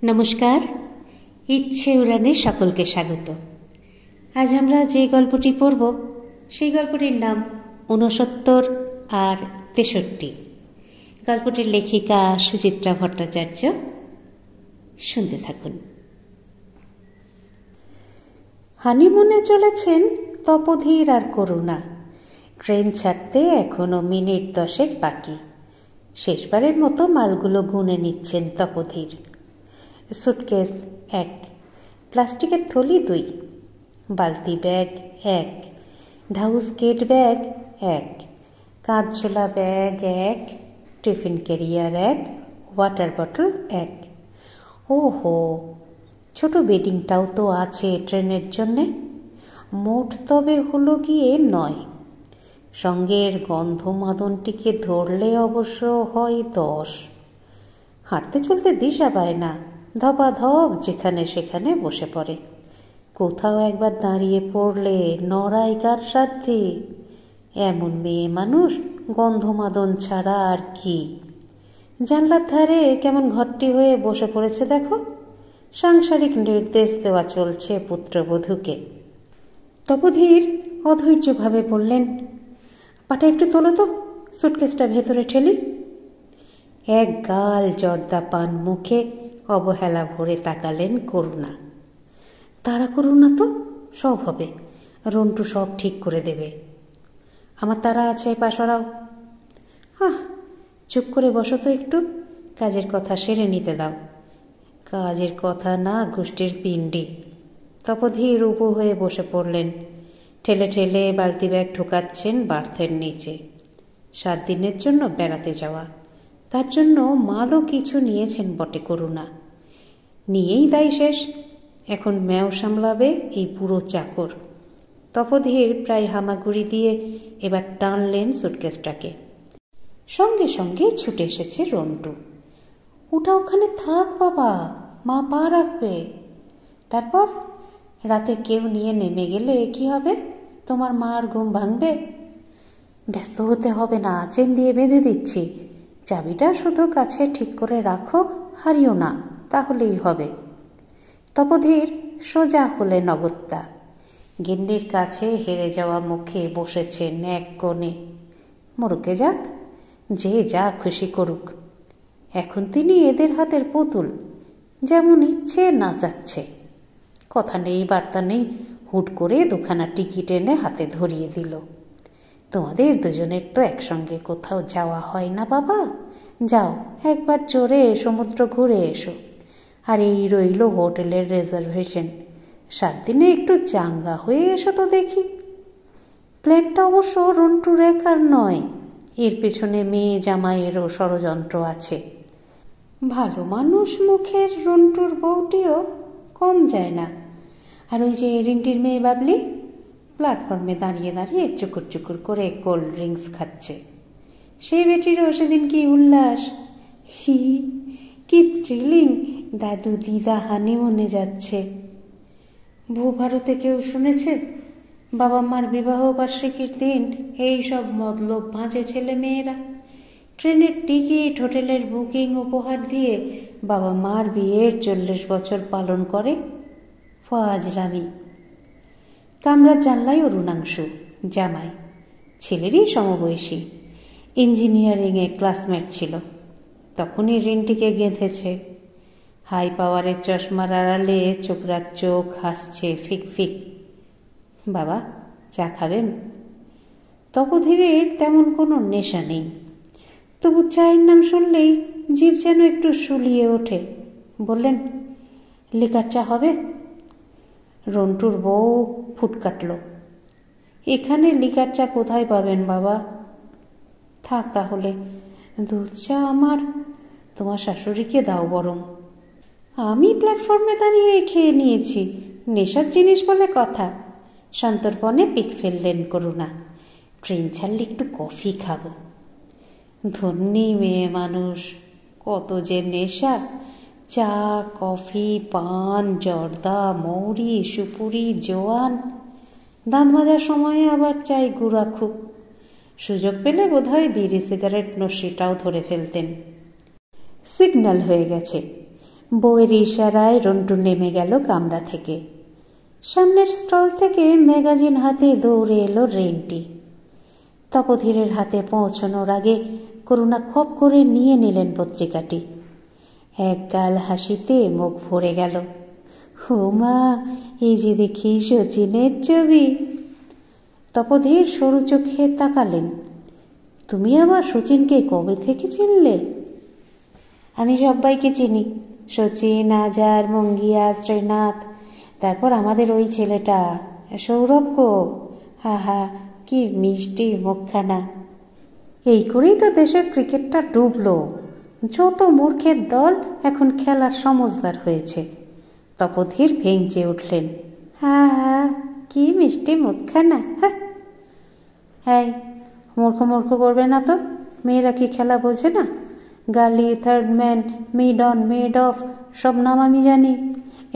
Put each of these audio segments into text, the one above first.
নমস্কার, ইচ্ছে উড়ানে সকলকে স্বাগত। আজ আমরা যে গল্পটি পড়ব সেই গল্পটির নাম ৬৯ আর ৬৩। গল্পটির লেখিকা সুচিত্রা ভট্টাচার্য। শুনতে থাকুন। হানিমুনে চলেছেন তপোধীর আর করুণা। ট্রেন ছাড়তে এখনো মিনিট 10 বাকি। শেষবারের মতো মালগুলো গুনে নিচ্ছেন তপোধীর। সুটকেস 1, প্লাস্টিকের থলি 2, বালতি ব্যাগ 1, ঢাউস গেট ব্যাগ 1, কাঁচঝোলা bag 1, tiffin carrier 1, water bottle 1। ওহো, ছোট বেডিংটাও তো আছে ট্রেনের জন্যে। মোট তবে হলো গিয়ে 9। সঙ্গের গন্ধমাদনটিকে ধরলে অবশ্য হয় 10। হাঁটতে চলতে দিশা পায় না, ধপাধপ যেখানে সেখানে বসে পড়ে। কোথাও একবার দাঁড়িয়ে পড়লে নড়াই কার সাধ্যে? এমন মেয়ে মানুষ গন্ধমাদন ছাড়া আর কি। জানলার ধারে কেমন ঘরটি হয়ে বসে পড়েছে দেখো। সাংসারিক নির্দেশ দেওয়া চলছে পুত্রবধূকে। তপোধীর অধৈর্যভাবে বললেন, পাটা একটু তোলো তো, সুটকেসটা ভেতরে ঠেলি। এক গাল জর্দা পান মুখে অবহেলা ভরে তাকালেন করুণা। তাড়া করুন না তো, সব হবে। রন্টু সব ঠিক করে দেবে। আমার তাড়া আছে, পাশরাও। চুপ করে বসো তো একটু, কাজের কথা সেরে নিতে দাও। কাজের কথা না, গোষ্ঠীর পিণ্ডি। তপোধীর উবু হয়ে বসে পড়লেন। ঠেলে ঠেলে বালতি ব্যাগ ঢোকাচ্ছেন বার্থের নিচে। 7 দিনের জন্য বেড়াতে যাওয়া, তার জন্য মালও কিছু নিয়েছেন বটে করুণা। নিয়েই দায় শেষ। এখন ম্যাও সামলাবে এই পুরো চাকর। তপোধীর প্রায় হামাগুড়ি দিয়ে এবার টানলেন সুটকেসটাকে। সঙ্গে সঙ্গে ছুটে এসেছে রন্টু। ওটা ওখানে থাক বাবা, মা পা রাখবে। তারপর রাতে কেউ নিয়ে নেমে গেলে কি হবে? তোমার মার ঘুম ভাঙবে? ব্যস্ত হতে হবে না, চেন দিয়ে বেঁধে দিচ্ছি। চাবিটা শুধু কাছে ঠিক করে রাখো, হারিও না, তাহলেই হবে। তপোধীর সোজা হলেন অগত্যা। গিন্নির কাছে হেরে যাওয়া মুখে বসেছেন এক কোণে। মরুকে যাক, যে যা খুশি করুক। এখন তিনি এদের হাতের পুতুল, যেমন ইচ্ছে নাচাচ্ছে। কথা নেই, বার্তা নেই, হুট করে 2খানা টিকিট এনে হাতে ধরিয়ে দিল। তোমাদের দুজনের তো একসঙ্গে কোথাও যাওয়া হয় না বাবা, যাও একবার জোরে সমুদ্র ঘুরে এসো। আর এই রইল হোটেলের রিজার্ভেশন, 7 দিনে একটু চাঙ্গা হয়ে এসো তো দেখি। প্ল্যানটা অবশ্য রন্টুর একার নয়, এর পেছনে মেয়ে জামাইয়েরও ষড়যন্ত্র আছে। ভালো মানুষ মুখের রন্টুর বউটিও কম যায় না। আর ওই যে রিন্টির মেয়ে বাবলি, প্ল্যাটফর্মে দাঁড়িয়ে দাঁড়িয়ে চুকুর চুকুর করে কোল্ড ড্রিঙ্কস খাচ্ছে। সেই বেটিরও সেদিন কি উল্লাস! কি থ্রিলিং! দাদু দিদা হানিমুনে যাচ্ছে। ভূভারতে কেউ শুনেছে বাবা মার বিবাহ বার্ষিকীর দিন এই সব মতলব ভাঁজে ছেলে মেয়েরা ট্রেনের টিকিট, হোটেলের বুকিং উপহার দিয়ে বাবা মার বিয়ের 40 বছর পালন করে? ফাজলামি। কামরার জানলাই অরুণাংশু, জামাই, ছেলেরই সমবয়সী, ইঞ্জিনিয়ারিংয়ে ক্লাসমেট ছিল। তখনই রিন্টিকে গেঁথেছে। হাই পাওয়ারের চশমার আড়ালে চোখরাগ চোখ হাসছে ফিক ফিক। বাবা, চা খাবেন? তপোধীরের তেমন কোনো নেশা নেই, তবু চায়ের নাম শুনলেই জিভ যেন একটু শুলিয়ে ওঠে। বললেন, লিকার চা হবে? রন্টুর বউ ফুট কাটল। এখানে লিকার চা কোথায় পাবেন বাবা? থাক তাহলে, দুধ চা আমার। তোমার শাশুড়িকে দাও বরং। আমি প্ল্যাটফর্মে দাঁড়িয়ে খেয়ে নিয়েছি, নেশার জিনিস বলে কথা। সন্তর্পণে পিক ফেললেন করুণা। ট্রেন ছাড়লে একটু কফি খাবো। ধন্যী মেয়ে মানুষ, কত যে নেশা! চা, কফি, পান, জর্দা, মৌরি, সুপুরি, জোয়ান। দাঁত মাজার সময়ে আবার চাই গুড়াখু। সুযোগ পেলে বোধহয় বিড়ি সিগারেট নস্যিটাও ধরে ফেলতেন। সিগন্যাল হয়ে গেছে। বউয়ের ইশারায় রন্টু নেমে গেল কামরা থেকে। সামনের স্টল থেকে ম্যাগাজিন হাতে দৌড়ে এলো রেন্টি। তপোধীরের হাতে পৌঁছানোর আগে করুণা খপ করে নিয়ে নিলেন পত্রিকাটি। এক গাল হাসিতে মুখ ভরে গেল। ও মা, এই যে দেখি শচীনের ছবি। তপোধীর সরু চোখে তাকালেন। তুমি আবার শচীনকে কবে থেকে চিনলে? আমি সবাইকে চিনি, শচীন, আজার, মঙ্গিয়া, শ্রীনাথ, তারপর আমাদের ওই ছেলেটা সৌরভ গো। হা হা, কি মিষ্টি মুখখানা। এই করেই তো দেশের ক্রিকেটটা ডুবলো। যত মূর্খের দল এখন খেলার সমজদার হয়েছে। তপোধীর ভেঙচে উঠলেন। হা হা, কি মিষ্টি মুখখানা। হ্যাঁ, মূর্খ মূর্খ করবে না তো। মেয়েরা কি খেলা বোঝে না? গালি, third man, mid on, mid of সব নাম আমি জানি।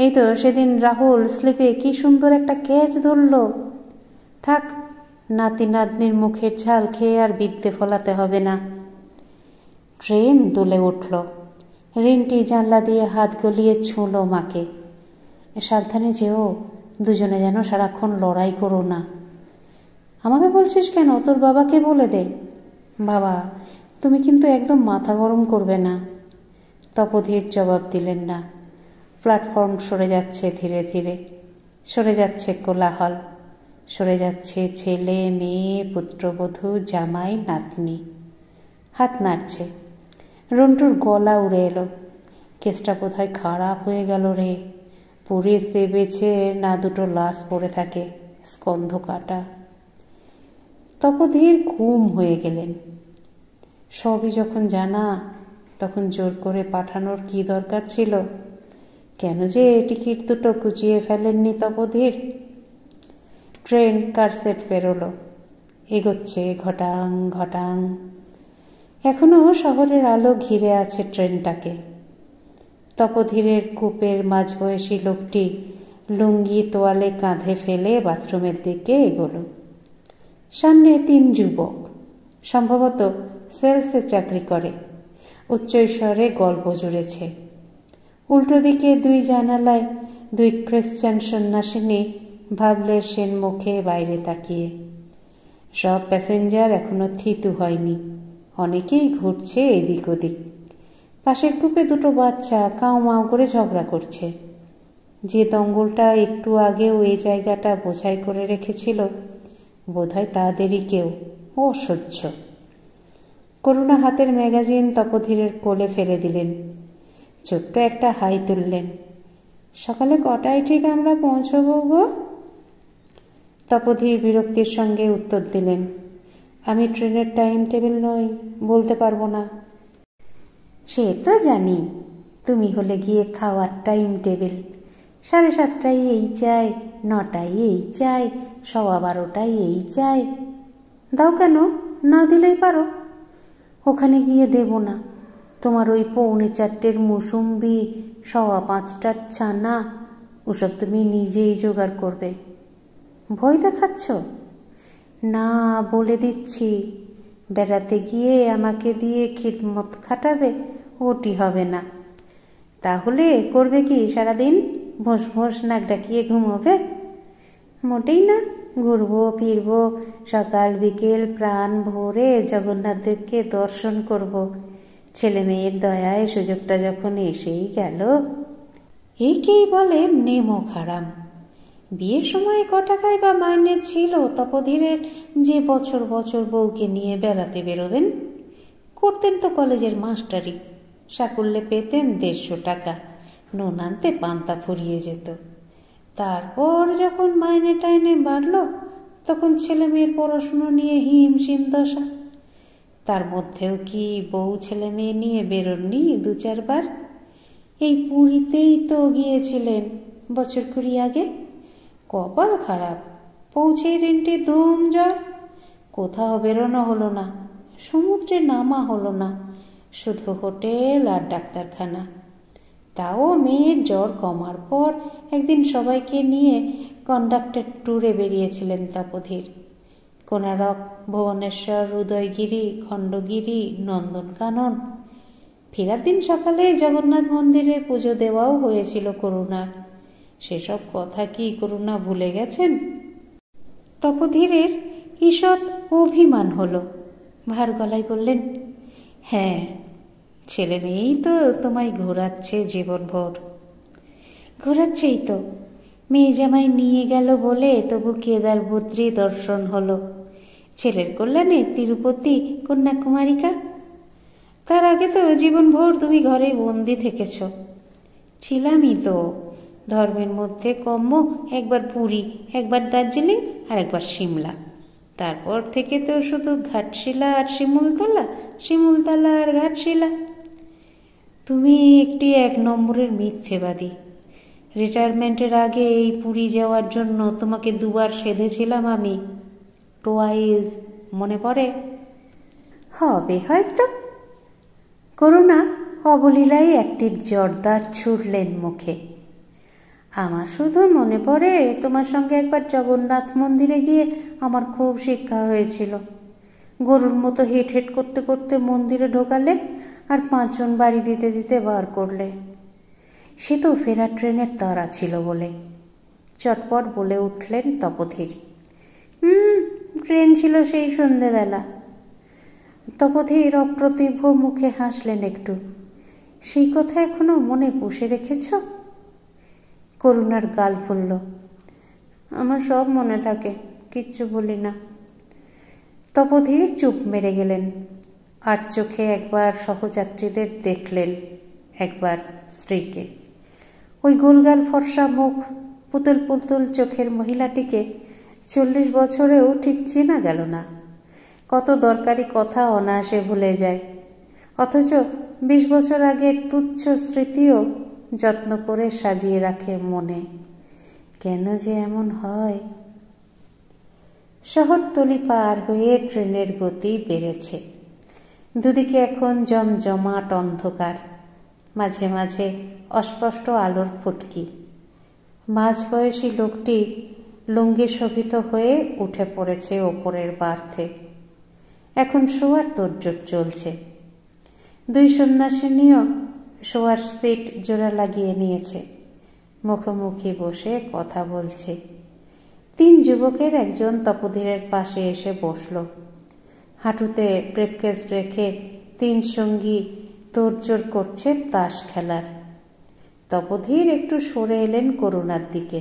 এই তো সেদিন রাহুল স্লিপে কি সুন্দর একটা ক্যাচ ধরল। থাক, নাতি নাতনির মুখের ঝাল খেয়ে আর বিদ্যে ফলাতে হবে না। ট্রেন দুলে উঠল। রিন্টি জানলা দিয়ে হাত গলিয়ে ছুঁল মাকে। সাবধানে যেও, দুজনে যেন সারাক্ষণ লড়াই করো না। আমাকে বলছিস কেন? তোর বাবাকে বলে দে। বাবা, তুমি কিন্তু একদম মাথা গরম করবে না। তপোধীর জবাব দিলেন না। প্ল্যাটফর্ম সরে যাচ্ছে ধীরে ধীরে। সরে যাচ্ছে কোলাহল, সরে যাচ্ছে ছেলে, মেয়ে, পুত্রবধূ, জামাই, নাতনি। হাত নাড়ছে। রন্টুর গলা উড়ে এলো। কেসটা বোধহয় খারাপ হয়ে গেল রে। পুলিশ চেয়েছে না দুটো লাশ পড়ে থাকে, স্কন্ধ কাটা। তপোধীর ঘুম হয়ে গেলেন। সবই যখন জানা, তখন জোর করে পাঠানোর কি দরকার ছিল? কেন যে টিকিট দুটো কুচিয়ে ফেলেননি তপোধীর? ট্রেন কারসেট পেরোলো। এগোচ্ছে ঘটাং ঘটাং। এখনো শহরের আলো ঘিরে আছে ট্রেনটাকে। তপোধীরের কূপের মাঝবয়সী লোকটি লুঙ্গি তোয়ালে কাঁধে ফেলে বাথরুমের দিকে এগোলো। সামনে 3 যুবক, সম্ভবত সেলসে চাকরি করে, উচ্চস্বরে গল্প জুড়েছে। উল্টো দিকে 2 জানালায় 2 খ্রিশ্চান সন্ন্যাসিনী ভাবলে সেন মুখে বাইরে তাকিয়ে। সব প্যাসেঞ্জার এখনো থিতু হয়নি, অনেকেই ঘুরছে এদিক ওদিক। পাশের কূপে 2 বাচ্চা কাউ মাউ করে ঝগড়া করছে। যে দঙ্গলটা একটু আগেও এই জায়গাটা বোঝাই করে রেখেছিল, বোধহয় তাদেরই কেউ। অসহ্য। করুণা হাতের ম্যাগাজিন তপোধীরের কোলে ফেলে দিলেন। ছোট্ট একটা হাই তুললেন। সকালে কটায় ঠিক আমরা পৌঁছবো গো? তপোধীর বিরক্তির সঙ্গে উত্তর দিলেন, আমি ট্রেনের টাইম টেবিল নই, বলতে পারবো না। সে তো জানি, তুমি হলে গিয়ে খাওয়ার টাইম টেবিল। 7:30টায় এই চাই, 9টায় এই চাই, 12:15টায় এই চাই। দাও কেন? না দিলেই পারো। ওখানে গিয়ে দেব না। তোমার ওই 4:45 মুসুম্বি, 5:15 ছানা, ওসব তুমি নিজেই জোগাড় করবে। ভয় দেখাচ্ছ? না, বলে দিচ্ছি, বেড়াতে গিয়ে আমাকে দিয়ে খিদমত খাটাবে, ওটি হবে না। তাহলে করবে কি সারাদিন? ভোঁস ভোঁস নাক ডাকিয়ে ঘুমোবে? মোটেই না। ঘুরবো ফিরবো, সকাল বিকেল প্রাণ ভরে জগন্নাথ দেবকে দর্শন করব। ছেলে মেয়ের দয়ায় সুযোগটা যখন এসেই গেল। একেই বলে নেমো খারাম। বিয়ের সময় ক টাকায় বা মাইনে ছিল তপোধীরের যে বছর বছর বউকে নিয়ে বেড়াতে বেরোবেন? করতেন তো কলেজের মাস্টারি, সাকুল্যে পেতেন 150 টাকা, নুন আনতে পান্তা ফুরিয়ে যেত। তারপর যখন মাইনে টাইনে বাড়ল, তখন ছেলে মেয়ের পড়াশুনো নিয়ে হিমশিম দশা। তার মধ্যেও কি বউ ছেলে মেয়ে নিয়ে বেরোননি 2-4 বার? এই পুরীতেই তো গিয়েছিলেন বছর 20 আগে। কপাল খারাপ, পৌঁছেই রেন্টে ধুম জ্বর। কোথাও বেরোনো হলো না, সমুদ্রে নামা হলো না, শুধু হোটেল আর ডাক্তারখানা। তাও মেয়ের জ্বর কমার পর একদিন সবাইকে নিয়ে কন্ডাক্টেড ট্যুরে বেরিয়েছিলেন তপোধীর। কোনারক, ভুবনেশ্বর, উদয়গিরি, খণ্ডগিরি, নন্দনকানন। ফেরার দিন সকালে জগন্নাথ মন্দিরে পুজো দেওয়াও হয়েছিল করুণার। সেসব কথা কি করুণা ভুলে গেছেন? তপোধীরের ঈষৎ অভিমান হলো। ভার গলায় বললেন, হ্যাঁ, ছেলে মেয়েই তো তোমায় ঘোরাচ্ছে জীবনভর। ঘোরাচ্ছেই তো। মেয়ে জামাই নিয়ে গেল বলে তবু কেদার বদ্রী দর্শন হলো। ছেলের কল্যাণে তিরুপতি কন্যাকুমারিকা। তার আগে তো জীবনভর তুমি ঘরে বন্দি থেকেছ। ছিলামই তো। ধর্মের মধ্যে কম্য একবার পুরী, একবার দার্জিলিং, আর একবার সিমলা। তারপর থেকে তো শুধু ঘাটশিলা আর শিমুলতলা, শিমুলতলা আর ঘাটশিলা। তুমি একটি 1 নম্বরের মিথ্যেবাদী। রিটায়ারমেন্টের আগে এই পুরী যাওয়ার জন্য তোমাকে 2 বার সেধেছিলাম আমি। টোয়াইজ, মনে পড়ে? হবে হয়তো। করুণা অবলীলায় একটি জর্দা ছুড়লেন মুখে। আমার শুধু মনে পড়ে তোমার সঙ্গে একবার জগন্নাথ মন্দিরে গিয়ে আমার খুব শিক্ষা হয়েছিল। গরুর মতো হেট হেট করতে করতে মন্দিরে ঢোকালে আর 5 জন বাড়ি দিতে দিতে বার করলে। সে তো ফেরার ট্রেনের তাড়া ছিল বলে। চটপট বলে উঠলেন তপোধীর, ট্রেন ছিল সেই সন্ধেবেলা। তপোধীর অপ্রতিভ মুখে হাসলেন একটু। সেই কথা এখনো মনে পুষে রেখেছ? করুণার গাল ফুলল। আমার সব মনে থাকে, কিচ্ছু বলি না। তপোধীর চুপ মেরে গেলেন। আর চোখে একবার সহযাত্রীদের দেখলেন, একবার স্ত্রীকে। ওই গোলগাল ফর্সা মুখ, পুতুল পুতুল চোখের মহিলাটিকে 40 বছরেও ঠিক চেনা গেল না। কত দরকারি কথা অনায়াসে ভুলে যায়, অথচ 20 বছর আগের তুচ্ছ স্মৃতিও যত্ন করে সাজিয়ে রাখে মনে। কেন যে এমন হয়? শহরতলি পার হয়ে ট্রেনের গতি বেড়েছে। দুদিকে এখন জমজমাট অন্ধকার, মাঝে মাঝে অস্পষ্ট আলোর ফুটকি। মাঝবয়সী লোকটি লুঙ্গি শোভিত হয়ে উঠে পড়েছে ওপরের বার্থে। এখন শোয়ার তোড়জোড় চলছে। 2 সন্ন্যাসিনীও শোয়ার সিট জোড়া লাগিয়ে নিয়েছে। মুখোমুখি বসে কথা বলছে। 3 যুবকের একজন তপোধীরের পাশে এসে বসল। হাঁটুতে ব্রেফকেস রেখে 3 সঙ্গী তোড়জোড় করছে তাস খেলার। তপোধীর একটু সরে এলেন করুণার দিকে।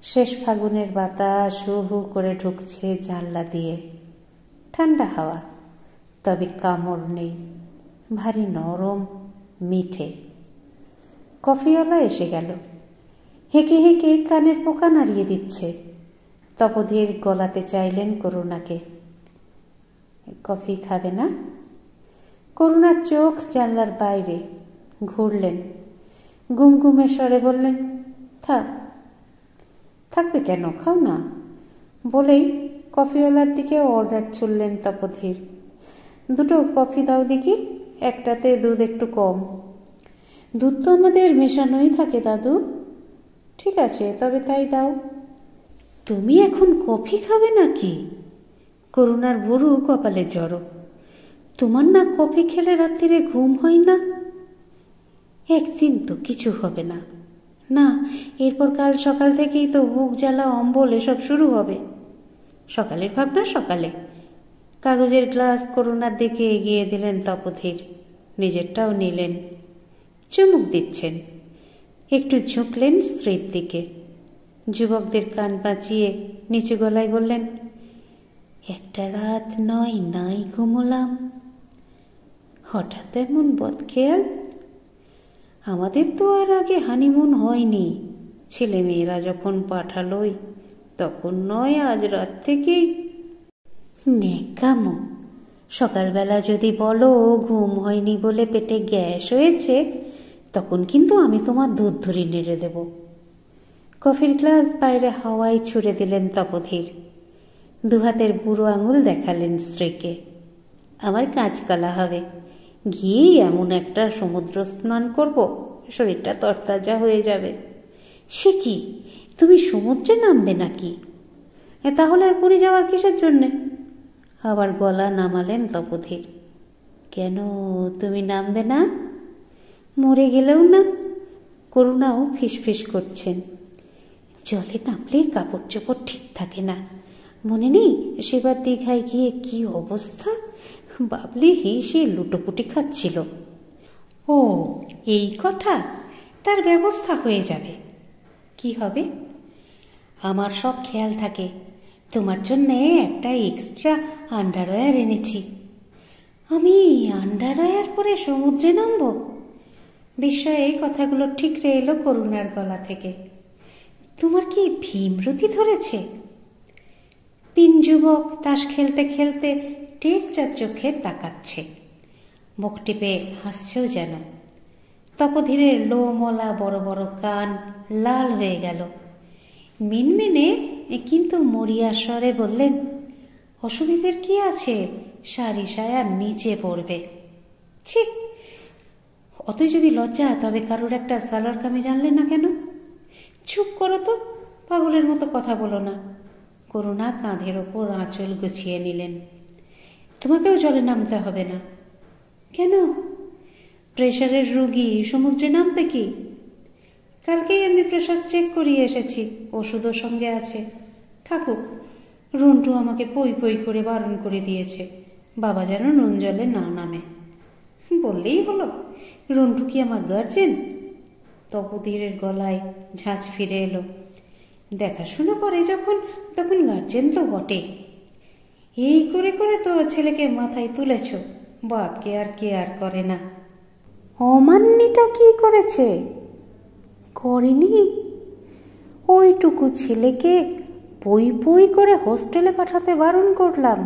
শেষ ফাগুনের বাতাস হু হু করে ঢুকছে জানলা দিয়ে। ঠান্ডা হাওয়া, তবে কামড় নেই, ভারী নরম, মিঠে। কফিওয়ালা এসে গেল। হেঁকে হেঁকে কানের পোকা নাড়িয়ে দিচ্ছে। তপোধীর গলাতে চাইলেন করুণাকে। কফি খাবে না? করুণার চোখ জানলার বাইরে। ঘুরলেন, গুমগুমে স্বরে বললেন, থাক। থাকবে কেন, খাও না। বলেই কফিওয়ালার দিকে অর্ডার ছুড়লেন তপোধীর। 2 কফি দাও দেখি, একটাতে দুধ একটু কম। দুধ তো আমাদের মেশানোই থাকে দাদু। ঠিক আছে, তবে তাই দাও। তুমি এখন কফি খাবে নাকি? করুণার ভুরু কপালে জড়ো। তোমার না কফি খেলে রাত্রিরে ঘুম হয় না? একদিন তো কিছু হবে না। না, এরপর কাল সকাল থেকেই তো বুক জ্বালা, অম্বল এসব শুরু হবে। সকালের ভাবনা সকালে। কাগজের গ্লাস করুণার দিকে এগিয়ে দিলেন তপোধীর। নিজেরটাও নিলেন। চুমুক দিচ্ছেন। একটু ঝুঁকলেন স্ত্রীর দিকে। যুবকদের কান বাঁচিয়ে নিচু গলায় বললেন, একটা রাত নয় নাই ঘুমোলাম। হঠাৎ এমন বদখেয়াল? আমাদের তো আর আগে হানিমুন হয়নি। ছেলে মেয়েরা যখন পাঠালোই তখন নয়, আজ রাত থেকেই। নেকামো। সকালবেলা যদি বলো ঘুম হয়নি বলে পেটে গ্যাস হয়েছে, তখন কিন্তু আমি তোমার দুধ ধরে নেড়ে দেব। কফির গ্লাস বাইরে হাওয়ায় ছুড়ে দিলেন তপোধীর। 2 হাতের বুড়ো আঙুল দেখালেন স্ত্রীকে। আমার কাঁচকলা হবে। গিয়েই এমন একটা সমুদ্র স্নান করব, শরীরটা তরতাজা হয়ে যাবে। সে কি, তুমি সমুদ্রে নামবে নাকি? তাহলে আর পুরী যাওয়ার কিসের জন্যে? আবার গলা নামালেন তপোধীর। কেন তুমি নামবে না? মরে গেলেও না? করুণাও ফিসফিস করছেন। জলে নামলে কাপড় চোপড় ঠিক থাকে না। মনে নেই সেবার দীঘায় গিয়ে কি অবস্থা? বাবলি হেসে লুটোপুটি খাচ্ছিল। ও এই কথা, তার ব্যবস্থা হয়ে যাবে। কি হবে? আমার সব খেয়াল থাকে। তোমার জন্যে একটা এক্সট্রা আন্ডারওয়্যার এনেছি। আমি আন্ডারওয়্যার পরে সমুদ্রে নামব? বিস্ময়ে কথাগুলো ঠিকরে এলো করুণার গলা থেকে। তোমার কি ভীমরতি ধরেছে? তিন যুবক তাস খেলতে খেলতে টের চার চোখে তাকাচ্ছে, মুখ টিপে হাসছেও যেন। তপধীরের লোমলা বড় বড় কান লাল হয়ে গেল। মিনমিনে কিন্তু মরিয়া স্বরে বললেন, অসুবিধের কি আছে? শাড়ি সায়ার নিচে পড়বে। ছি, অতই যদি লজ্জা তবে কারোর একটা সালোয়ার কামিজ আনলে না কেন? চুপ করো তো, পাগলের মতো কথা বলো না। করুণা কাঁধের ওপর আঁচল গুছিয়ে নিলেন। তোমাকেও জলে নামতে হবে না। কেন? প্রেশারের রোগী সমুদ্রে নামবে কি? কালকেই আমি প্রেশার চেক করিয়ে এসেছি, ওষুধও সঙ্গে আছে। থাকুক, রন্টু আমাকে পই পই করে বারণ করে দিয়েছে বাবা যেন নুন জলে না নামে। বললেই হলো, রন্টু কি আমার গার্জেন? তপধীরের গলায় ঝাঁঝ ফিরে এলো। দেখাশুনো করে যখন, তখন গার্জেন তো বটে। এই করে করে তো ছেলেকে মাথায় তুলেছ, বাপকে আর কেয়ার করে না। অমান্যিটা কি করেছে? করেনি? ওইটুকু ছেলেকে পই পই করে হোস্টেলে পাঠাতে বারণ করলাম।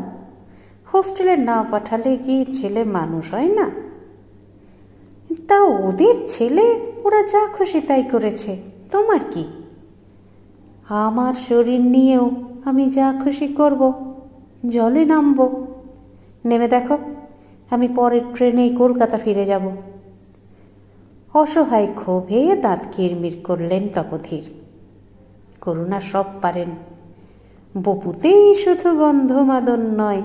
হোস্টেলে না পাঠালে কি ছেলে মানুষ হয় না? তা ওদের ছেলে, ওরা যা খুশি তাই করেছে, তোমার কি? আমার শরীর নিয়েও আমি যা খুশি করব, জলে নামব। নেমে দেখো, আমি পরের ট্রেনেই কলকাতা ফিরে যাব। অসহায় ক্ষোভে দাঁত কিরমির করলেন তপধীর। করুণা সব পারেন। বপুতেই শুধু গন্ধমাদন নয়,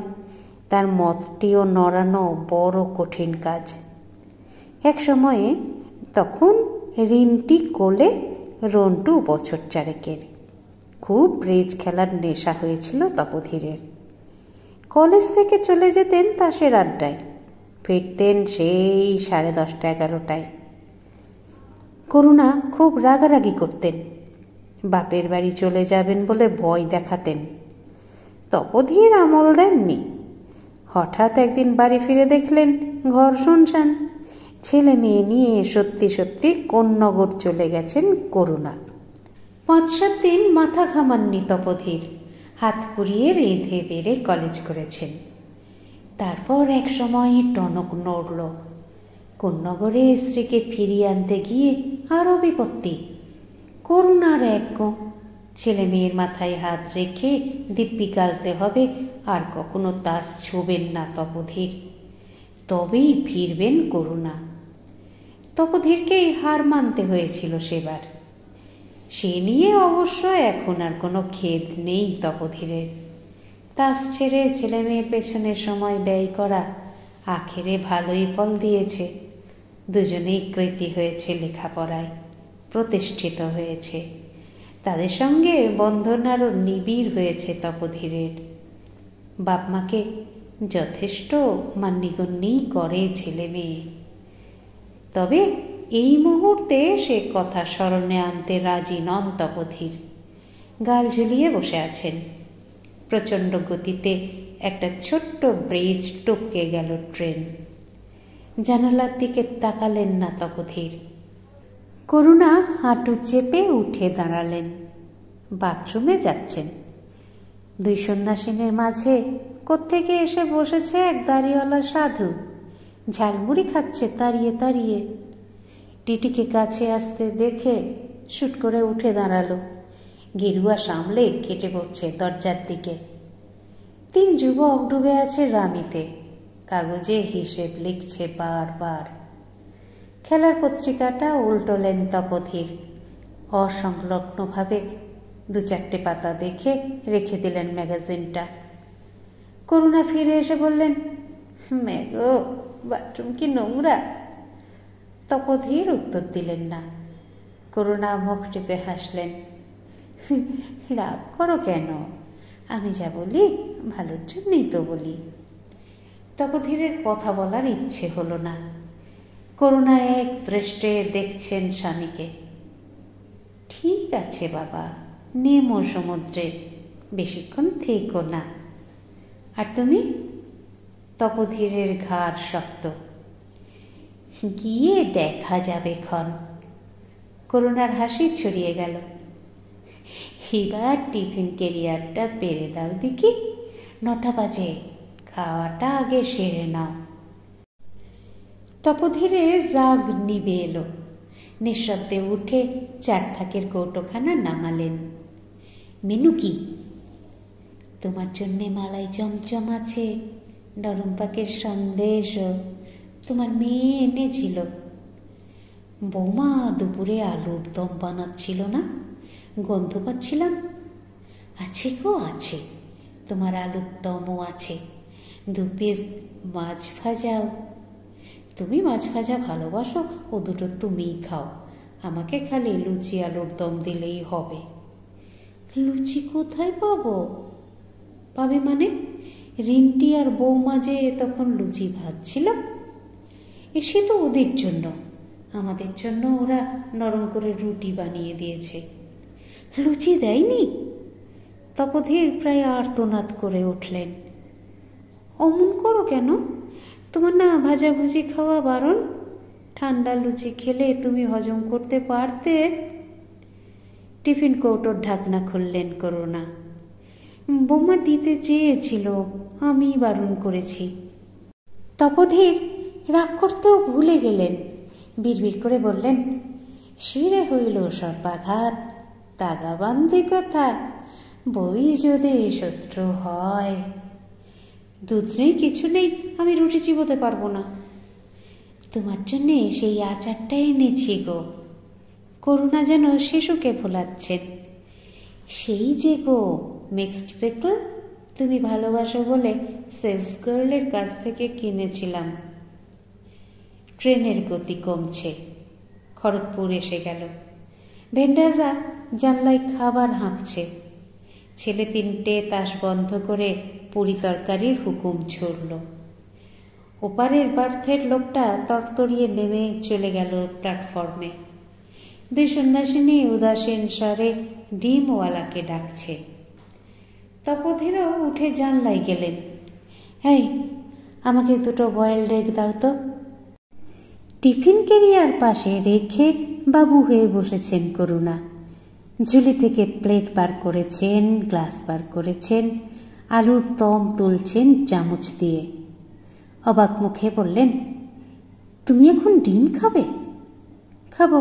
তার মতটিও নড়ানো বড় কঠিন কাজ। এক সময়ে তখন রিন্টি কোলে, রন্টু বছর চারেকের। খুব ব্রিজ খেলার নেশা হয়েছিল তপধীরের। কলেজ থেকে চলে যেতেন তাসের আড্ডায়, ফিরতেন সেই 10:30-11টায়। করুণা খুব রাগারাগি করতেন, বাপের বাড়ি চলে যাবেন বলে ভয় দেখাতেন। তপধীর আমল দেননি। হঠাৎ একদিন বাড়ি ফিরে দেখলেন ঘর শুনশান। ছেলে মেয়ে নিয়ে সত্যি সত্যি কোন্নগর চলে গেছেন করুণা। 5-7 দিন মাথা ঘামাননি তপধীর, হাত পুড়িয়ে রেঁধে বেড়ে কলেজ করেছেন। তারপর এক সময় টনক নড়ল। কোন্নগরে স্ত্রীকে ফিরিয়ে আনতে গিয়ে আরও বিপত্তি। করুণার এক ছেলে মেয়ের মাথায় হাত রেখে দিব্যি গালতে হবে আর কখনো তাস ছোবেন না তপধীর, তবেই ফিরবেন করুণা। তপধীরকেই হার মানতে হয়েছিল সেবার। সে নিয়ে অবশ্য এখন আর কোনো খেদ নেই তপধীরের। তাস ছেড়ে ছেলে মেয়ের পেছনে সময় ব্যয় করা আখেরে ভালোই ফল দিয়েছে। দুজনেই কৃতী হয়েছে লেখাপড়ায়, প্রতিষ্ঠিত হয়েছে। তাদের সঙ্গে বন্ধন আরও নিবিড় হয়েছে তপধীরের। বাপ মাকে যথেষ্ট মান্যিগণ্যই করে ছেলে মেয়ে। তবে এই মুহূর্তে সে কথা স্মরণে আনতে রাজি নন তপধীর। গাল ঝুলিয়ে বসে আছেন। প্রচণ্ড গতিতে একটা ছোট্ট ব্রিজ টপকে গেল ট্রেন। জানালার দিকে তাকালেন না তপধীর। করুণা হাঁটু চেপে উঠে দাঁড়ালেন। বাথরুমে যাচ্ছেন। 2 সন্ন্যাসিনীর মাঝে কোত্থেকে এসে বসেছে এক দাড়িওয়ালা সাধু, ঝালমুড়ি খাচ্ছে তাড়িয়ে তাড়িয়ে। টিটিকে কাছে আসতে দেখে শুট করে উঠে দাঁড়ালো। গেরুয়া সামলে কেটে পড়ছে দরজার দিকে। 3 যুবক ডুবে আছে রামিতে, কাগজে হিসেব লিখছে বারবার। খেলার পত্রিকাটা উল্টোলেন তপধীর। অসংলগ্নভাবে 2-4টে পাতা দেখে রেখে দিলেন ম্যাগাজিনটা। করুণা ফিরে এসে বললেন, ম্যাগো বাথরুম কি নোংরা? তপোধীর উত্তর দিলেন না। করুণা মুখ টিপে হাসলেন। রাগ করো কেন? আমি যা বলি ভালোর জন্যই তো বলি। তপোধীরের কথা বলার ইচ্ছে হলো না। করুণা এক দৃষ্টে দেখছেন স্বামীকে। ঠিক আছে বাবা, নেমো সমুদ্রে, বেশিক্ষণ থেকো না। আর তুমি? তপোধীরের ঘাড় শক্ত। গিয়ে দেখা যাবে ক্ষণ। করুণার হাসি ছড়িয়ে গেল। এবার টিফিন ক্যারিয়ারটা পেরে দাও দেখি, 9টা বাজে, খাওয়াটা আগে সেরে নাও। তপোধীরের রাগ নিবে এলো। নিঃশব্দে উঠে 4 থাকের কৌটোখানা নামালেন। মেনু কি? তোমার জন্যে মালাই চমচম আছে, নরম পাকের সন্দেশও তোমার মেয়ে এনেছিল। বৌমা দুপুরে আলুর দম বানাচ্ছিল না, গন্ধ পাচ্ছিলাম। আছে গো আছে, তোমার আলুর দমও আছে, 2 পিস মাছ ভাজাও। তুমি মাছ ভাজা ভালোবাসো, ও দুটো তুমিই খাও, আমাকে খালি লুচি আলুর দম দিলেই হবে। লুচি কোথায় পাবো? পাবে মানে? রিন্টি আর বৌমা যে তখন লুচি ভাজছিল। সে তো ওদের জন্য, আমাদের জন্য ওরা নরম করে রুটি বানিয়ে দিয়েছে। লুচি দেয়নি? তপোধীর প্রায় আর্তনাদ করে উঠলেন। অমন করো কেন? তোমার না ভাজাভুজি খাওয়া বারণ? ঠান্ডা লুচি খেলে তুমি হজম করতে পারতে। টিফিন কৌটোর ঢাকনা খুললেন করুণা। বৌমা দিতে চেয়েছিল, আমি বারণ করেছি। তপোধীর রাগ করতেও ভুলে গেলেন। বিড়বিড় করে বললেন, শিরে হইল সর্বাঘাত, তাগা বান্ধে কথা, বই যদি শত্রু হয়। দুধ নেই, কিছু নেই, আমি রুটি চিবোতে পারবো না। তোমার জন্যে সেই আচারটা এনেছি গো। করুণা যেন শিশুকে ভোলাচ্ছেন। সেই যে গো মিক্সড পিকল, তুমি ভালোবাসো বলে সেলস গার্লের কাছ থেকে কিনেছিলাম। ট্রেনের গতি কমছে। খড়গপুর এসে গেল। ভেন্ডাররা জানলায় খাবার হাঁকছে। ছেলে 3টে তাস বন্ধ করে পুরি তরকারির হুকুম ছুড়ল। ওপারের বার্থের লোকটা তরতরিয়ে নেমে চলে গেল প্ল্যাটফর্মে। 2 সন্ন্যাসিনী উদাসীন স্বরে ডিমওয়ালাকে ডাকছে। তপোধীরও উঠে জানলায় গেলেন। এই, আমাকে 2টো বয়েলড এগ দাও তো। টিফিন ক্যারিয়ার পাশে রেখে বাবু হয়ে বসেছেন করুণা। ঝুলি থেকে প্লেট বার করেছেন, গ্লাস বার করেছেন, আলুর দম তুলছেন চামচ দিয়ে। অবাক মুখে বললেন, তুমি এখন ডিম খাবে? খাবো।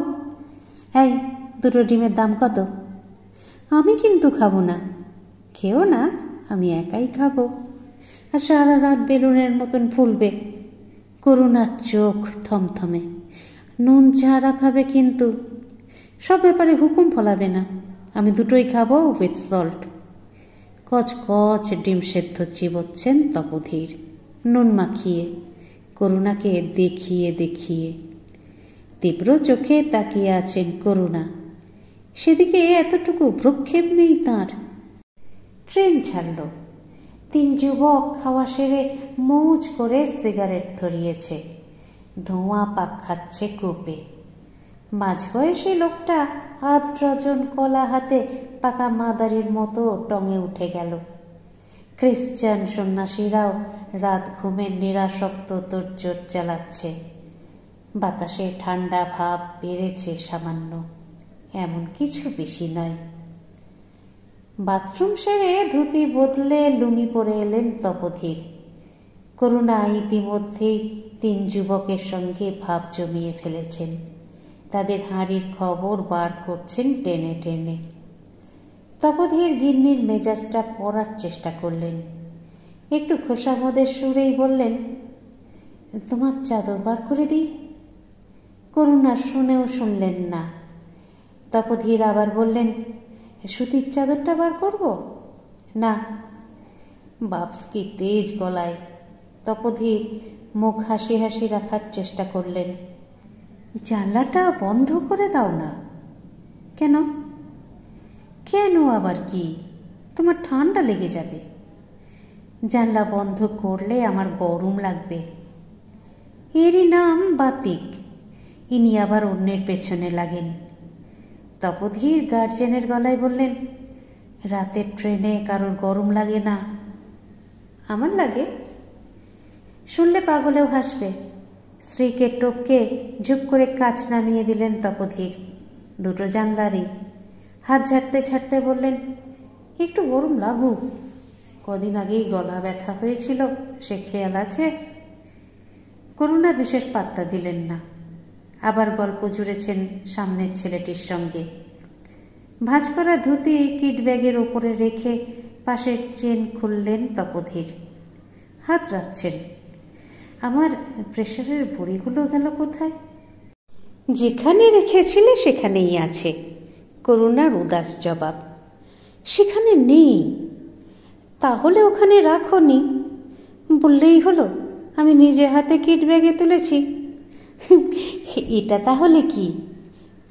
এই, 2টো ডিমের দাম কত? আমি কিন্তু খাবো না। খেও না, আমি একাই খাবো, আর সারা রাত বেলুনের মতন ফুলবে। করুণার চোখ থমথমে। নুন ছাড়া খাবে কিন্তু, সব ব্যাপারে হুকুম ফলাবে না। আমি 2টোই খাবো উইথ সল্ট। কচ কচ ডিম সেদ্ধ চিবোচ্ছেন তপোধীর, নুন মাখিয়ে, করুণাকে দেখিয়ে দেখিয়ে। তীব্র চোখে তাকিয়ে আছেন করুণা। সেদিকে এতটুকু ভ্রুক্ষেপ নেই তাঁর। ট্রেন ছাড়ল। 3 যুবক খাওয়া সেরে মৌজ করে সিগারেট ধরিয়েছে। ধোঁয়া পাক খাচ্ছে কূপে। মাঝবয়সী লোকটা 8 ডজন কলা হাতে পাকা মাদারির মতো টঙে উঠে গেল। খ্রিস্টান সন্ন্যাসীরাও রাত ঘুমের নিরাসক্ত তোড়জোড় চালাচ্ছে। বাতাসে ঠান্ডা ভাব বেড়েছে সামান্য, এমন কিছু বেশি নয়। বাথরুম সেরে ধুতি বদলে লুঙ্গি পরে এলেন তপোধীর। করুণা ইতিমধ্যেই 3 যুবকের সঙ্গে ভাব জমিয়ে ফেলেছেন। তাদের হাঁড়ির খবর বার করছেন টেনে টেনে। তপোধীর গিন্নির মেজাজটা পড়ার চেষ্টা করলেন। একটু খোসামদের সুরেই বললেন, তোমার চাদর বার করে দিই। করুণা শুনেও শুনলেন না। তপোধীর আবার বললেন, সুতির চাদরটা বার করব? না। বাপস কি তেজ গলায়। তপোধীর মুখ হাসি হাসি রাখার চেষ্টা করলেন। জানলাটা বন্ধ করে দাও না। কেন? কেন আবার কি? তোমার ঠান্ডা লেগে যাবে। জানলা বন্ধ করলে আমার গরম লাগবে। এরই নাম বাতিক। ইনি আবার অন্যের পেছনে লাগেন। তপোধীর গার্জেনের গলায় বললেন, রাতের ট্রেনে কারোর গরম লাগে না? আমার লাগে। শুনলে পাগলেও হাসবে। স্ত্রীকে টপকে ঝুপ করে কাচ নামিয়ে দিলেন তপোধীর, দুটো জানলারই। হাত ঝাড়তে ঝাড়তে বললেন, একটু গরম লাগুক। কদিন আগেই গলা ব্যথা হয়েছিল, সে খেয়াল আছে? করুণা বিশেষ পাত্তা দিলেন না। আবার গল্প জুড়েছেন সামনের ছেলেটির সঙ্গে। ভাঁজ করা ধুতি কিট ব্যাগের ওপরে রেখে পাশের চেন খুললেন তপোধীর। হাত রাখছেন। আমার প্রেশারের বড়িগুলো গেল কোথায়? যেখানে রেখেছিলে সেখানেই আছে, করুণার উদাস জবাব। সেখানে নেই? তাহলে ওখানে রাখোনি? বললেই হলো আমি নিজে হাতে কিট ব্যাগে তুলেছি। এটা তাহলে কি?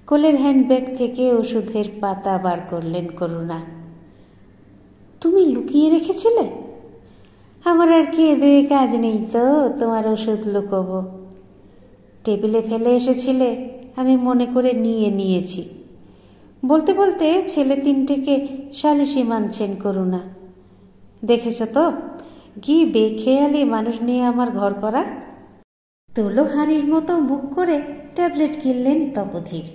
কোলের হ্যান্ডব্যাগ থেকে ওষুধের পাতা বার করলেন করুণা। তুমি লুকিয়ে রেখেছিলে? আমার আর কেঁদে কাজ নেই তো তোমার ওষুধ লুকোবো। টেবিলে ফেলে এসেছিলে, আমি মনে করে নিয়েছি। বলতে বলতে ছেলে তিনটেকে সালিশি মানছেন করুণা। দেখেছ তো কি বেখেয়ালি মানুষ নিয়ে আমার ঘর করা। তোলো হাঁড়ির মতো মুখ করে ট্যাবলেট কিনলেন তপোধীর।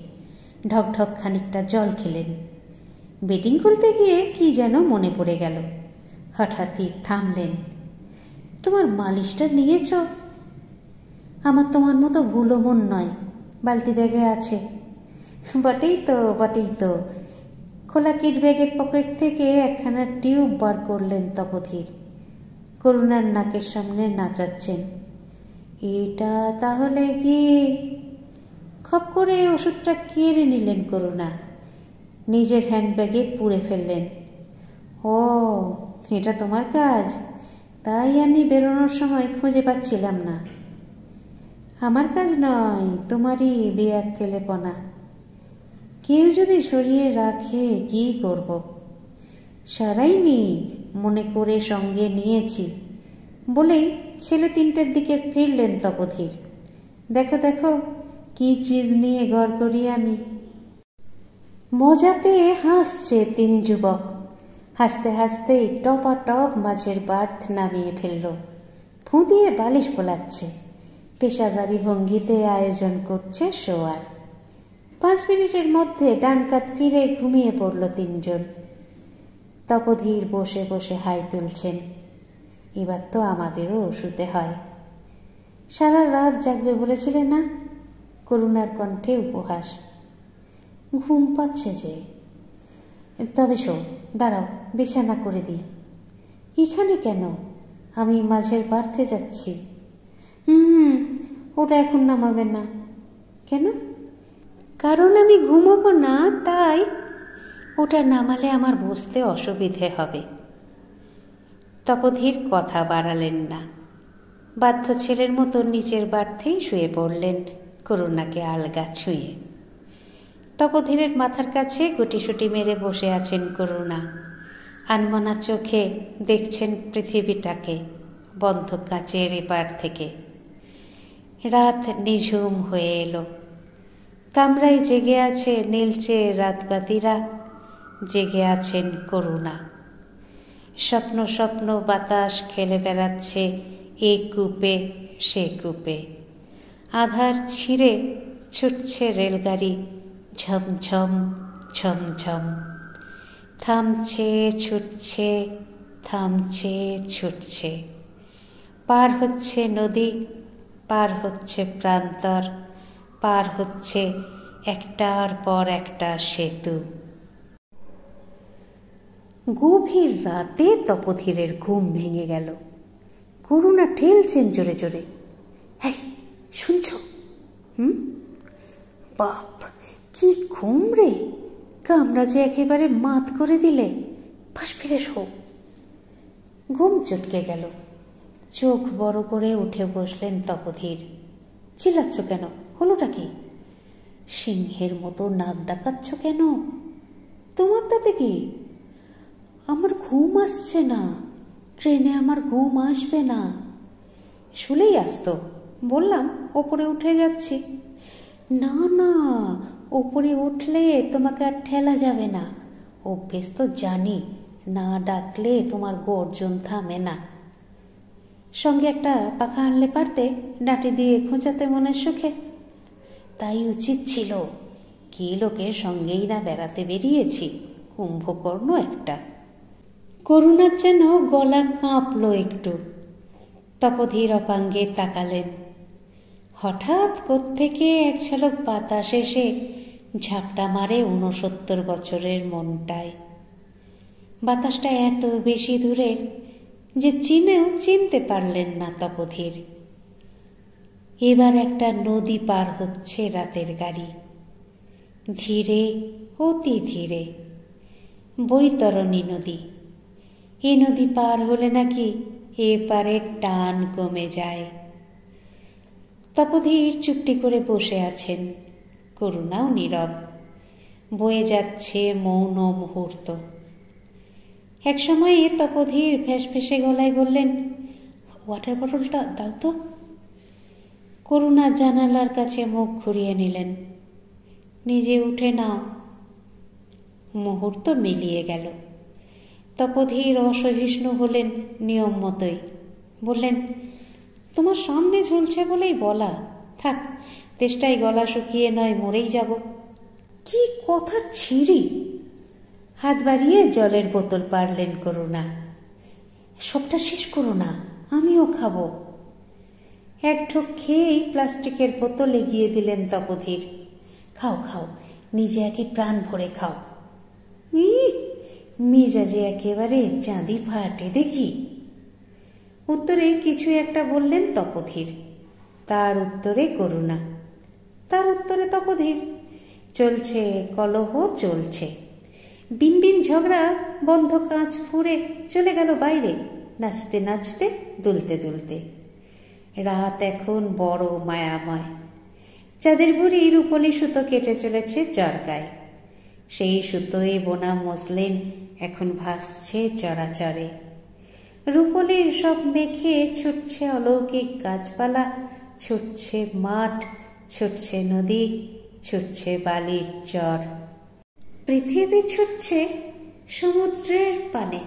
ঢকঢক খানিকটা জল খেলেন। বেডিং খুলতে গিয়ে কি যেন মনে পড়ে গেল। হঠাৎই থামলেন। তোমার মালিশটা নিয়েছ? আমার তোমার মতো ভুলো মন নয়, বালতি ব্যাগে আছে। বটেই তো। খোলা কিট ব্যাগের পকেট থেকে একখানা টিউব বার করলেন তপোধীর। করুণার নাকের সামনে নাচাচ্ছেন। এটা তাহলে কি? খপ করে ওষুধটা কেড়ে নিলেন করুণা। নিজের হ্যান্ডব্যাগে পুরে ফেললেন। ও, এটা তোমার কাজ? তাই আমি বেরোনোর সময় খুঁজে পাচ্ছিলাম না। আমার কাজ নয়, তোমারই বেয়াক্কেলেপনা। কেউ যদি সরিয়ে রাখে কি করব? সারাইনি মনে করে সঙ্গে নিয়েছি বলেই ছেলে তিনটের দিকে ফিরলেন তপোধীর। দেখো কি চিজ নিয়ে ঘর করি আমি। মজা পেয়ে হাসছে তিন যুবক। হাসতে হাসতেই টপাটপ মাঝের বার্থ নামিয়ে ফেলল। ফুঁ দিয়ে বালিশ বোলাচ্ছে। পেশাদারি ভঙ্গিতে আয়োজন করছে শোয়ার। 5 মিনিটের মধ্যে ডান কাত ফিরে ঘুমিয়ে পড়ল তিনজন। তপোধীর বসে বসে হাই তুলছেন। এবার তো আমাদেরও শুতে হয়। সারা রাত জাগবে বলেছিলে না? করুণার কণ্ঠে উপহাস। ঘুম পাচ্ছে যে। তবে শো, দাঁড়াও বিছানা করে দিই। এখানে কেন? আমি মাঝের বার্থে যাচ্ছি। ওটা এখন নামাবে না। কেন? কারণ আমি ঘুমোবো না, তাই। ওটা নামালে আমার বসতে অসুবিধে হবে। তপোধীর কথা বাড়ালেন না। বাধ্য ছেলের মতো নিচের বার্থেই শুয়ে পড়লেন, করুণাকে আলগা ছুঁয়ে। তপোধীরের মাথার কাছে গুটিসুটি মেরে বসে আছেন করুণা। আনমনা চোখে দেখছেন পৃথিবীটাকে বন্ধ কাচের এপার থেকে। রাত নিঝুম হয়ে এলো। কামরায় জেগে আছে নীলচে রাতবাতিরা, জেগে আছেন করুণা। স্বপ্ন স্বপ্ন বাতাস খেলে বেড়াচ্ছে এ কূপে সে কূপে। আধার ছিঁড়ে ছুটছে রেলগাড়ি ঝমঝম ঝমঝম। থামছে ছুটছে, থামছে ছুটছে। পার হচ্ছে নদী, পার হচ্ছে প্রান্তর, পার হচ্ছে একটার পর একটা সেতু। গভীর রাতে তপোধীরের ঘুম ভেঙে গেল। করুণা ঠেলছেন জোরে জোরে। এই শুনছ? বাপ, কি ঘুম রে! কামরা যে একেবারে মাত করে দিলে। পাশ ফিরে শো। ঘুম চটকে গেল। চোখ বড় করে উঠে বসলেন তপোধীর। চিল্লাচ্ছ কেন? হলোটা কি? সিংহের মতো নাক ডাকাচ্ছ কেন? তোমার তাতে কি? আমার ঘুম আসছে না। ট্রেনে আমার ঘুম আসবে না। শুলেই আসতো। বললাম ওপরে উঠে যাচ্ছি। না না, ওপরে উঠলে তোমাকে আর ঠেলা যাবে না। অভ্যেস তো জানি, না ডাকলে তোমার গর্জন থামে না। সঙ্গে একটা পাখা আনলে পারতে, ডাঁটি দিয়ে খোঁচাতে মনের সুখে। তাই উচিত ছিল। কি লোকের সঙ্গেই না বেড়াতে বেরিয়েছি, কুম্ভকর্ণ একটা। করুণার যেন গলা কাঁপল একটু। তপোধীর অপাঙ্গে তাকালেন। হঠাৎ কোত্থেকে এক ঝলক বাতাস এসে ঝাপটা মারে 69 বছরের মনটায়। বাতাসটা এত বেশি দূরের যে চিনেও চিনতে পারলেন না তপোধীর। এবার একটা নদী পার হচ্ছে রাতের গাড়ি, ধীরে, অতি ধীরে। বৈতরণী নদী। এ নদী পার হলে নাকি এপারের টান কমে যায়। তপোধীর চুপটি করে বসে আছেন। করুণাও নীরব। বয়ে যাচ্ছে মৌন মুহূর্ত। এক সময়ে তপোধীর ফ্যাসফেসে গলায় বললেন, ওয়াটার বটলটা দাও তো। করুণা জানালার কাছে মুখ ঘুরিয়ে নিলেন। নিজে উঠে নাও। মুহূর্ত মিলিয়ে গেল। তপোধীর অসহিষ্ণু হলেন নিয়ম মতোই। বললেন, তোমার সামনে ঝুলছে বলেই বলা। থাক, তেষ্টায় গলা শুকিয়ে নয় মরেই যাব। কি কথা ছিঁড়ি! হাত বাড়িয়ে জলের বোতল পারলেন করুণা। সবটা শেষ করো না, আমিও খাবো। এক ঢোক খেয়েই প্লাস্টিকের বোতল এগিয়ে দিলেন তপোধীর। খাও খাও, নিজে একে প্রাণ ভরে খাও। মেজাজে একেবারে চাঁদি ফাটে দেখি। উত্তরে কিছু একটা বললেন তপোধীর। তার উত্তরে করুণা। তার উত্তরে তপোধীর। চলছে কলহ, চলছে। বিনবিন ঝগড়া বন্ধ কাঁচ ফুঁড়ে চলে গেল বাইরে, নাচতে নাচতে, দুলতে দুলতে। রাত এখন বড় মায়াময়। চাঁদের বুড়ি রূপলি সুতো কেটে চলেছে চরকায়। সেই সুতোয় বোনা মসলিন এখন ভাসছে চরাচরে। রূপলির সব মেখে ছুটছে অলৌকিক গাছপালা, ছুটছে মাঠ, ছুটছে নদী, ছুটছে বালির চর। পৃথিবী ছুটছে সমুদ্রের পানে,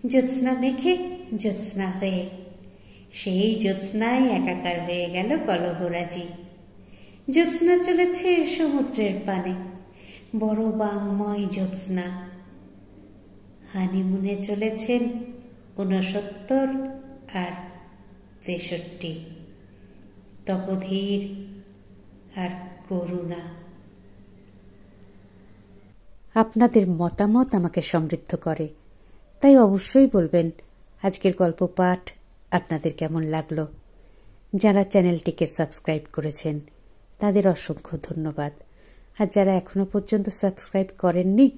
জ্যোৎস্না মেখে, জ্যোৎস্না হয়ে। সেই জ্যোৎস্নায় একাকার হয়ে গেল কলহরাজি। জ্যোৎস্না চলেছে সমুদ্রের পানে, বড় বাংময় জ্যোৎস্না। হানিমুনে চলেছেন 69 আর 63, তপোধীর আর করুণা। আপনাদের মতামত আমাকে সমৃদ্ধ করে, তাই অবশ্যই বলবেন আজকের গল্প পাঠ আপনাদের কেমন লাগলো। যারা চ্যানেলটিকে সাবস্ক্রাইব করেছেন তাদের অসংখ্য ধন্যবাদ। আর যারা এখনো পর্যন্ত সাবস্ক্রাইব করেননি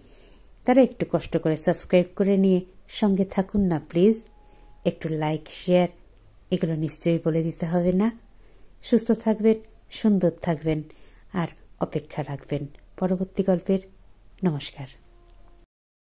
তারা একটু কষ্ট করে সাবস্ক্রাইব করে নিয়ে সঙ্গে থাকুন না প্লিজ। একটু লাইক, শেয়ার এগুলো নিশ্চয়ই বলে দিতে হবে না। সুস্থ থাকবেন, সুন্দর থাকবেন আর অপেক্ষা রাখবেন পরবর্তী গল্পের। নমস্কার।